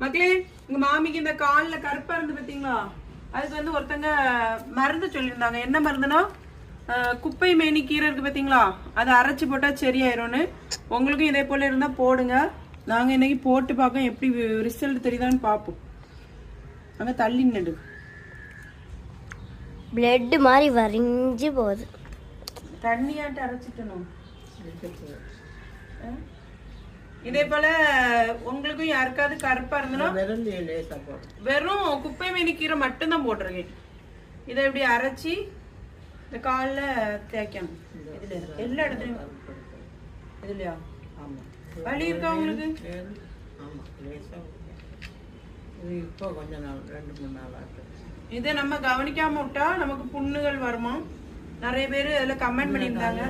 மக்களே, உங்க மாமிக்கு இந்த கால்ல கருப்பா இருந்து பாத்தீங்களா? அதுக்கு வந்து ஒருத்தங்க மருந்து சொல்லியிருந்தாங்க. என்ன மருந்துனா குப்பை மேனி கீரை இருக்கு பாத்தீங்களா, அதை அரைச்சி போட்டா சரியாயிரும்னு. உங்களுக்கும் இதே போல இருந்தா போடுங்க. நாங்க இன்னைக்கு போட்டு பார்க்க எப்படி ரிசல்ட் தெரியுதான்னு பார்ப்போம். அங்க தள்ளி நடு பிளட் மாதிரி வரிஞ்சு போகுது. தண்ணியாட்டு அரைச்சிட்டணும். இதே போல உங்களுக்கும் யாருக்காவது கருப்பா இருந்தனா வெறும் குப்பை மேனி கீரை மட்டும்தான் போட்டிருக்கேன். இதை இப்படி அரைச்சி இந்த காலில் தேய்க்கணும். இதுல எல்லா இடத்துலயும் இதுலயா வலி இருக்கா உங்களுக்கு? இதை நம்ம கவனிக்காம விட்டா நமக்கு புண்ணுகள் வருமா? நிறைய பேர் அதுல கமெண்ட் பண்ணியிருந்தாங்க.